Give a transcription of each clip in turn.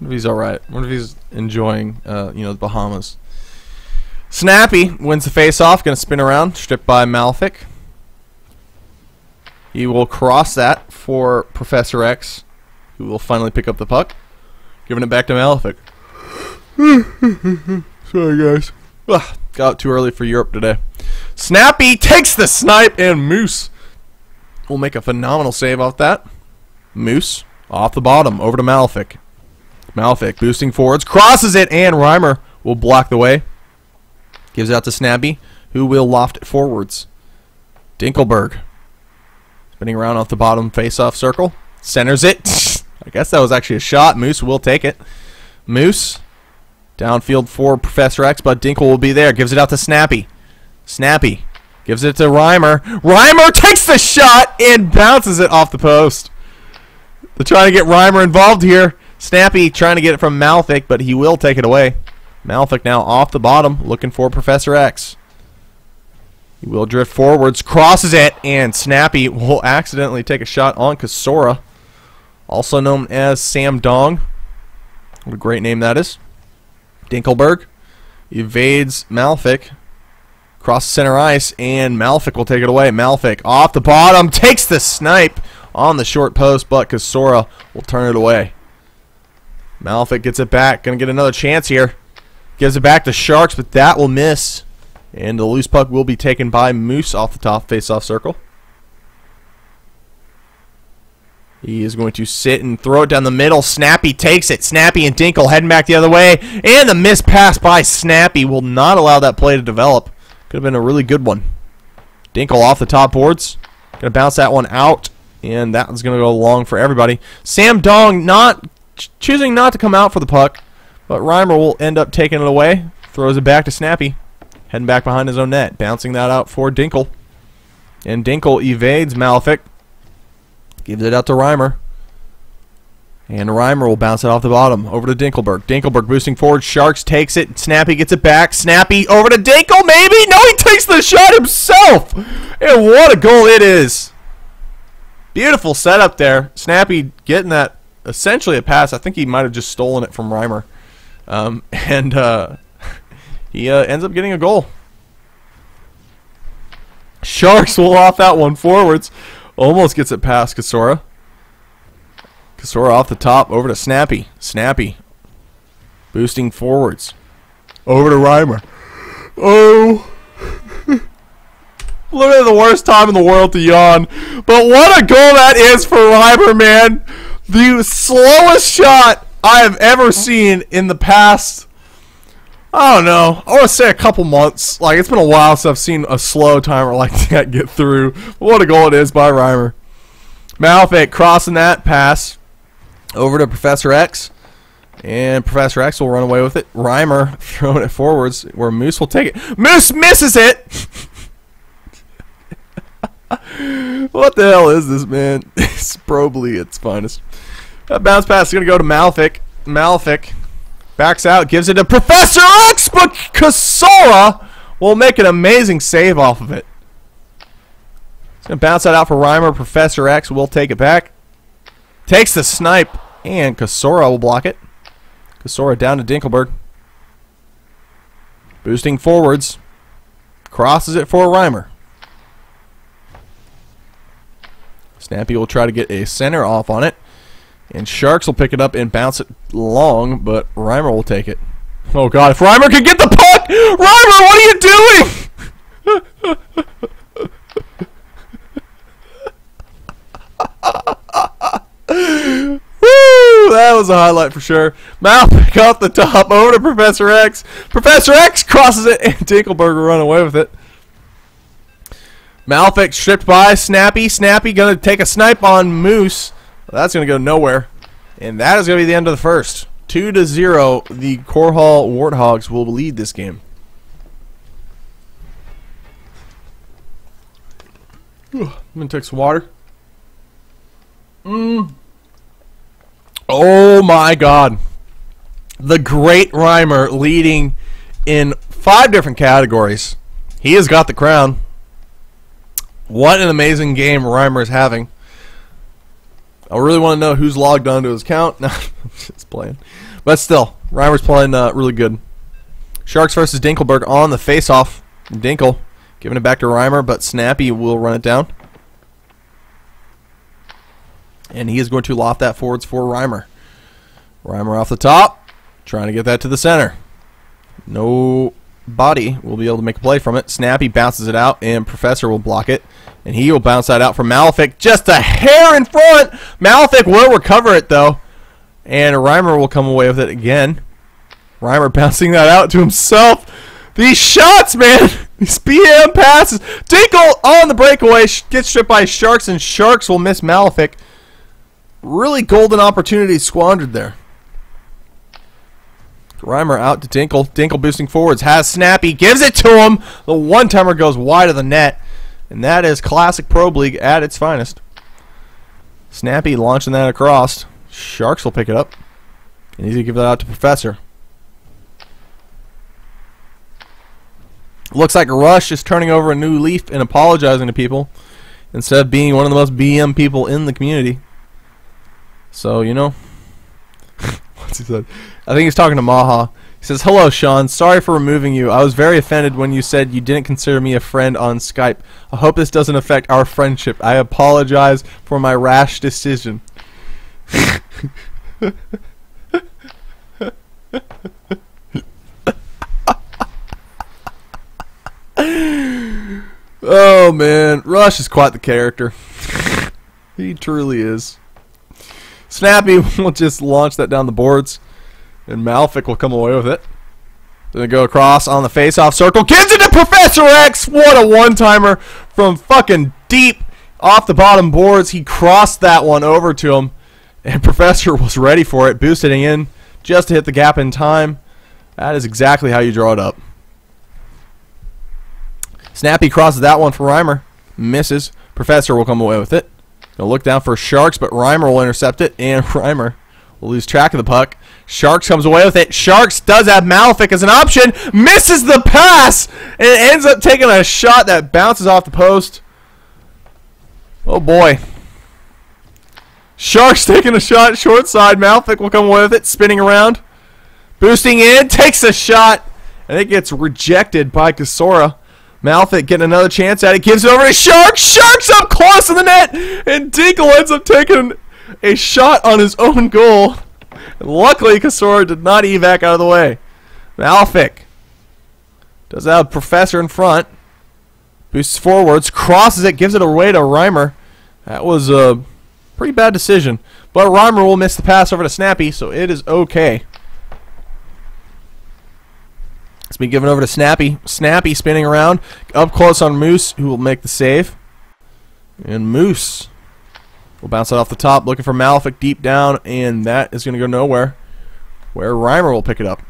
What if he's alright? What if he's enjoying, you know, the Bahamas? Snappy wins the face-off. Going to spin around. Stripped by Malefic. He will cross that for Professor X, who will finally pick up the puck. Giving it back to Malefic. Sorry, guys. Ugh, got out too early for Europe today. Snappy takes the snipe, and Moose will make a phenomenal save off that. Moose off the bottom, over to Malefic. Malefic boosting forwards, crosses it, and Reimer will block the way. Gives out to Snappy, who will loft it forwards. Dinkelberg spinning around off the bottom face-off circle. Centers it. I guess that was actually a shot. Moose will take it. Moose downfield for Professor X, but Dinkel will be there. Gives it out to Snappy. Snappy gives it to Reimer. Reimer takes the shot and bounces it off the post. They're trying to get Reimer involved here. Snappy trying to get it from Malefic, but he will take it away. Malefic now off the bottom, looking for Professor X. He will drift forwards, crosses it, and Snappy will accidentally take a shot on Kasora, also known as Sam Dong. What a great name that is. Dinkelberg evades Malefic, crosses center ice, and Malefic will take it away. Malefic off the bottom, takes the snipe on the short post, but Kasora will turn it away. Malefic gets it back, gonna get another chance here. Gives it back to Sharks, but that will miss. And the loose puck will be taken by Moose off the top face-off circle. He is going to sit and throw it down the middle. Snappy takes it. Snappy and Dinkel heading back the other way. And the missed pass by Snappy will not allow that play to develop. Could have been a really good one. Dinkel off the top boards. Going to bounce that one out. And that one's going to go long for everybody. Sam Dong choosing not to come out for the puck. But Reimer will end up taking it away. Throws it back to Snappy. Heading back behind his own net. Bouncing that out for Dinkel. And Dinkel evades Malefic. Gives it out to Reimer. And Reimer will bounce it off the bottom. Over to Dinkelberg. Dinkelberg boosting forward. Sharks takes it. Snappy gets it back. Snappy over to Dinkel. Maybe? No, he takes the shot himself. And what a goal it is. Beautiful setup there. Snappy getting that essentially a pass. I think he might have just stolen it from Reimer. He ends up getting a goal. Sharks will off that one forwards. Almost gets it past Kasora. Kasora off the top, over to Snappy. Snappy boosting forwards. Over to Reimer. Oh. Literally the worst time in the world to yawn. But what a goal that is for Reimer, man. The slowest shot I have ever seen in the past, I don't know, I want to say a couple months. Like, it's been a while since I've seen a slow timer like that get through. What a goal it is by Reimer. Malefic crossing that pass over to Professor X. And Professor X will run away with it. Reimer throwing it forwards where Moose will take it. Moose misses it! What the hell is this, man? It's probably its finest. That bounce pass is going to go to Malefic. Malefic backs out, gives it to Professor X, but Kasora will make an amazing save off of it. He's going to bounce that out for Reimer. Professor X will take it back. Takes the snipe, and Kasora will block it. Kasora down to Dinkelberg. Boosting forwards. Crosses it for Reimer. Snappy will try to get a center off on it. And Sharks will pick it up and bounce it long, but Reimer will take it. Oh god, if Reimer can get the puck! Reimer, what are you doing? Woo! That was a highlight for sure. Malefic off the top, over to Professor X. Professor X crosses it, and Dinkelberg will run away with it. Malefic stripped by Snappy. Snappy going to take a snipe on Moose. Well, that's going to go nowhere. And that is going to be the end of the first. 2-0. The Korhal Warthogs will lead this game. I'm going to take some water. Oh my god. The great Reimer leading in 5 different categories. He has got the crown. What an amazing game Reimer is having. I really want to know who's logged onto his account. No, I'm just playing. But still, Reimer's playing really good. Sharks versus Dinkelberg on the face-off. Dinkel giving it back to Reimer, but Snappy will run it down. And he is going to loft that forwards for Reimer. Reimer off the top, trying to get that to the center. Nobody will be able to make a play from it. Snappy bounces it out, and Professor will block it. And he will bounce that out for Malefic. Just a hair in front. Malefic will recover it, though. And Reimer will come away with it again. Reimer bouncing that out to himself. These shots, man. These BM passes. Dinkel on the breakaway. Gets stripped by Sharks, and Sharks will miss Malefic. Really golden opportunity squandered there. Reimer out to Dinkel. Dinkel boosting forwards. Has Snappy. Gives it to him. The one-timer goes wide of the net. And that is classic Pro League at its finest. Snappy launching that across. Sharks will pick it up. And he's going to give that out to Professor. Looks like Rush is turning over a new leaf and apologizing to people instead of being one of the most BM people in the community. So, you know. What's he said? I think he's talking to Maha. He says, "Hello, Sean. Sorry for removing you. I was very offended when you said you didn't consider me a friend on Skype. I hope this doesn't affect our friendship. I apologize for my rash decision." Oh, man. Rush is quite the character. He truly is. Snappy will just launch that down the boards. And Malefic will come away with it. Gonna go across on the face-off circle. Gives it to Professor X! What a one-timer from fucking deep off the bottom boards. He crossed that one over to him. And Professor was ready for it. Boosted in just to hit the gap in time. That is exactly how you draw it up. Snappy crosses that one for Reimer. Misses. Professor will come away with it. Gonna look down for Sharks, but Reimer will intercept it. And Reimer will lose track of the puck. Sharks comes away with it. Sharks does have Malefic as an option. Misses the pass. And it ends up taking a shot that bounces off the post. Oh boy. Sharks taking a shot short side. Malefic will come away with it. Spinning around. Boosting in. Takes a shot. And it gets rejected by Kasora. Malefic getting another chance at it. Gives it over to Sharks. Sharks up close to the net. And Dinkel ends up taking a shot on his own goal. And luckily, Kasora did not evac out of the way. Malefic does have Professor in front. Boosts forwards. Crosses it. Gives it away to Reimer. That was a pretty bad decision. But Reimer will miss the pass over to Snappy, so it is okay. It's been given over to Snappy. Snappy spinning around. Up close on Moose, who will make the save. And Moose will bounce it off the top, looking for Malefic deep down, and that is going to go nowhere, where Reimer will pick it up.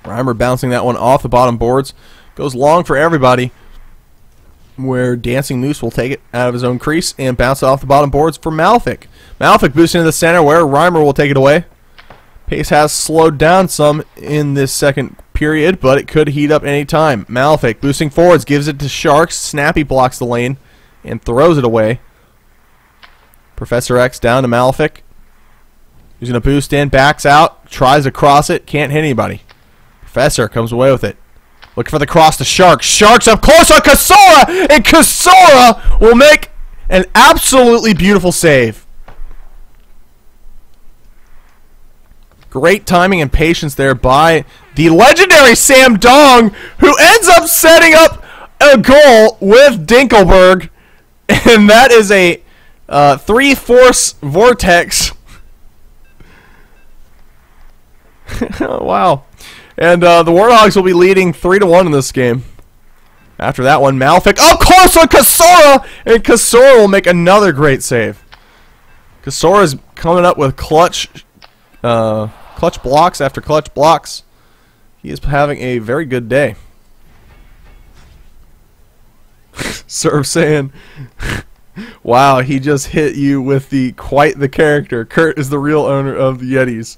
Reimer bouncing that one off the bottom boards. Goes long for everybody, where Dancing Moose will take it out of his own crease and bounce it off the bottom boards for Malefic. Malefic boosting to the center, where Reimer will take it away. Pace has slowed down some in this second period, but it could heat up any time. Malefic boosting forwards, gives it to Sharks. Snappy blocks the lane and throws it away. Professor X down to Malefic. He's going to boost in, backs out, tries to cross it, can't hit anybody. Professor comes away with it. Looking for the cross to Sharks. Sharks up close on Kasora, and Kasora will make an absolutely beautiful save. Great timing and patience there by the legendary Sam Dong, who ends up setting up a goal with Dinkelberg. And that is a 3-force vortex. Wow. And the Warthogs will be leading 3-1 in this game. After that one, Malefic up close on Kasora, and Kasora will make another great save. Kasora is coming up with clutch blocks after clutch blocks. He is having a very good day. Serve saying, wow, he just hit you with the quite the character. Kurt is the real owner of the Yetis.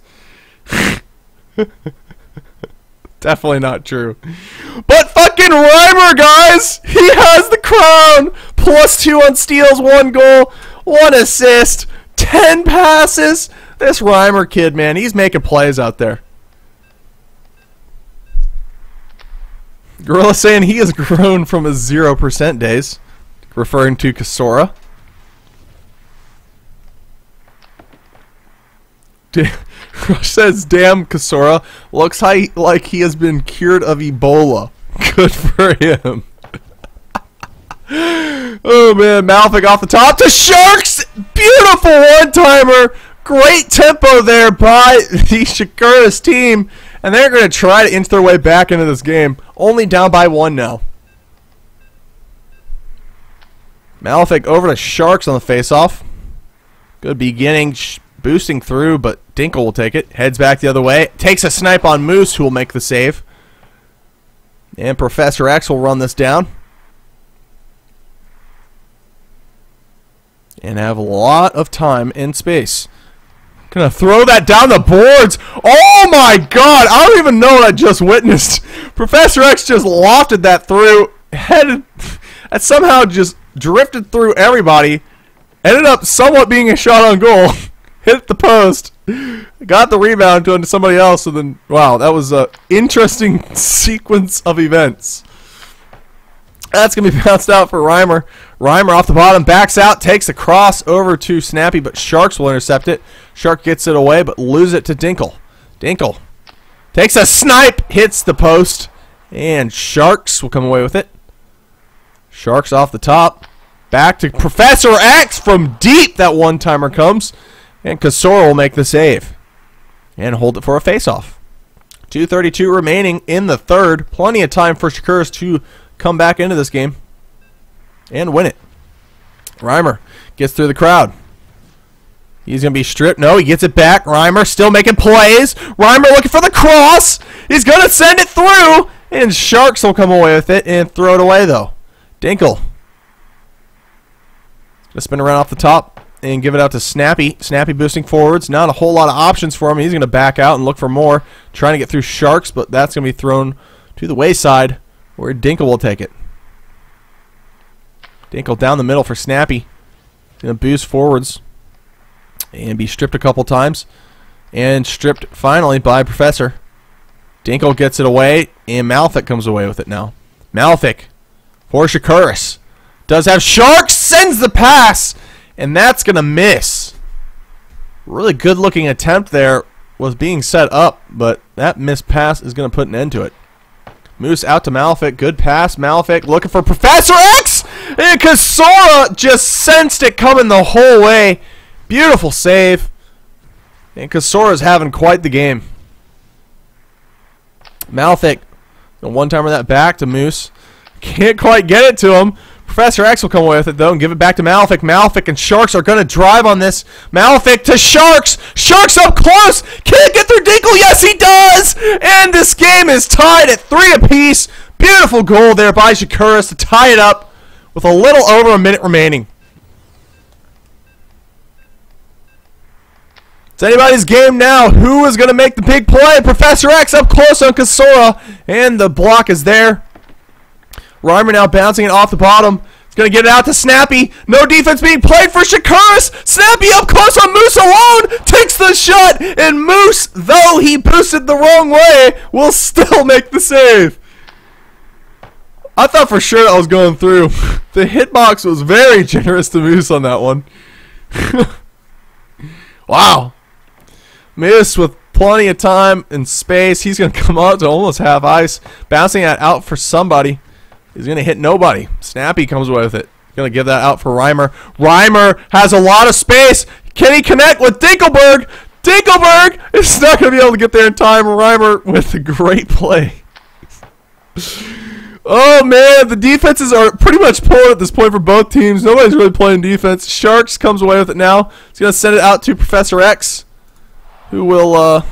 Definitely not true. But fucking Reimer, guys! He has the crown! +2 on steals, 1 goal, 1 assist, 10 passes. This Reimer kid, man, he's making plays out there. Gorilla saying he has grown from his 0% days, referring to Kasora. Rush says, damn, Kasora looks like he has been cured of Ebola. Good for him. Oh, man. Malefic off the top to Sharks. Beautiful one-timer. Great tempo there by the Shakuras team. And they're going to try to inch their way back into this game. Only down by 1 now. Malefic over to Sharks on the face-off. Good beginning. Boosting through, but Dinkle will take it. Heads back the other way. Takes a snipe on Moose, who will make the save. And Professor X will run this down. And have a lot of time and space. Gonna throw that down the boards. Oh my god! I don't even know what I just witnessed. Professor X just lofted that through. Headed. That somehow just drifted through everybody. Ended up somewhat being a shot on goal. Hit the post, got the rebound to somebody else, and then, wow, that was an interesting sequence of events. That's going to be bounced out for Reimer. Reimer off the bottom, backs out, takes a cross over to Snappy, but Sharks will intercept it. Shark gets it away, but lose it to Dinkle. Dinkle takes a snipe, hits the post, and Sharks will come away with it. Sharks off the top, back to Professor X from deep. That one-timer comes. And Kasora will make the save. And hold it for a face-off. 2:32 remaining in the third. Plenty of time for Shakuras to come back into this game. And win it. Reimer gets through the crowd. He's going to be stripped. No, he gets it back. Reimer still making plays. Reimer looking for the cross. He's going to send it through. And Sharks will come away with it and throw it away, though. Dinkle. Going to spin around off the top. And give it out to Snappy. Snappy boosting forwards. Not a whole lot of options for him. He's going to back out and look for more. Trying to get through Sharks, but that's going to be thrown to the wayside where Dinkle will take it. Dinkle down the middle for Snappy. Going to boost forwards. And be stripped a couple times. And stripped finally by Professor. Dinkle gets it away. And Malefic comes away with it now. Malefic for Shakuras. Does have Sharks. Sends the pass. And that's going to miss. Really good looking attempt there was being set up, but that missed pass is going to put an end to it. Moose out to Malefic. Good pass. Malefic looking for Professor X! And Kasora just sensed it coming the whole way. Beautiful save. And Kasora's having quite the game. Malefic, a one-timer that back to Moose. Can't quite get it to him. Professor X will come away with it, though, and give it back to Malefic. Malefic and Sharks are going to drive on this. Malefic to Sharks. Sharks up close. Can't get through Dinkle. Yes, he does. And this game is tied at 3 apiece. Beautiful goal there by Shakuras to tie it up with a little over a minute remaining. It's anybody's game now. Who is going to make the big play? Professor X up close on Kasora, and the block is there. Reimer now bouncing it off the bottom. He's going to get it out to Snappy. No defense being played for Shakuras. Snappy up close on Moose alone. Takes the shot. And Moose, though he boosted the wrong way, will still make the save. I thought for sure I was going through. The hitbox was very generous to Moose on that one. Wow. Moose with plenty of time and space. He's going to come out to almost half ice. Bouncing that out for somebody. He's going to hit nobody. Snappy comes away with it. Going to give that out for Reimer. Reimer has a lot of space. Can he connect with Dinkelberg? Dinkelberg is not going to be able to get there in time. Reimer with a great play. Oh, man. The defenses are pretty much pulling at this point for both teams. Nobody's really playing defense. Sharks comes away with it now. He's going to send it out to Professor X, who will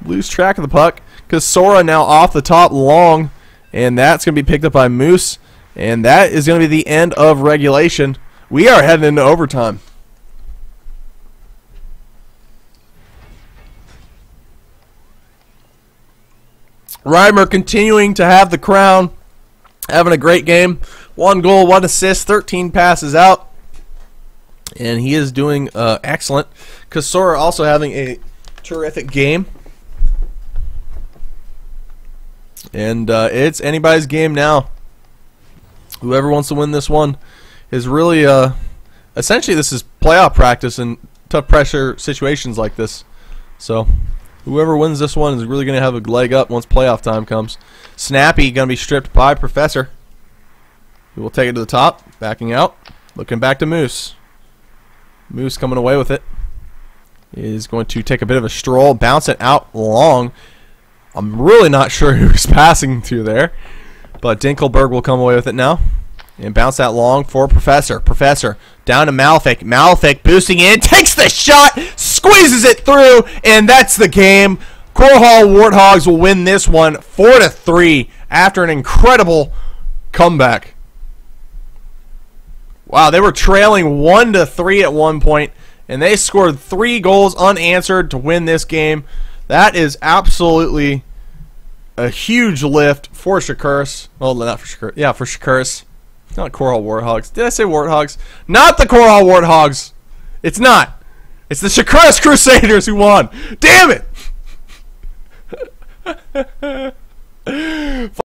lose track of the puck. Kasora now off the top long. And that's going to be picked up by Moose. And that is going to be the end of regulation. We are heading into overtime. Reimer continuing to have the crown. Having a great game. 1 goal, 1 assist, 13 passes out. And he is doing excellent. Kasora also having a terrific game. And it's anybody's game now. Whoever wants to win this one is really, essentially this is playoff practice in tough pressure situations like this. So whoever wins this one is really going to have a leg up once playoff time comes. Snappy going to be stripped by Professor. He will take it to the top, backing out, looking back to Moose. Moose coming away with it. He is going to take a bit of a stroll, bounce it out long. I'm really not sure who he's passing to there, but Dinkelberg will come away with it now and bounce that long for Professor. Professor down to Malfic. Malfic boosting in, takes the shot, squeezes it through, and that's the game. Korhal Warthogs will win this one 4-3 after an incredible comeback. Wow, they were trailing 1-3 at one point, and they scored 3 goals unanswered to win this game. That is absolutely a huge lift for Shakuras. Well, not for Shakuras. Yeah, for Shakuras. Not Korhal Warthogs. Did I say Warthogs? Not the Korhal Warthogs. It's not. It's the Shakuras Crusaders who won. Damn it!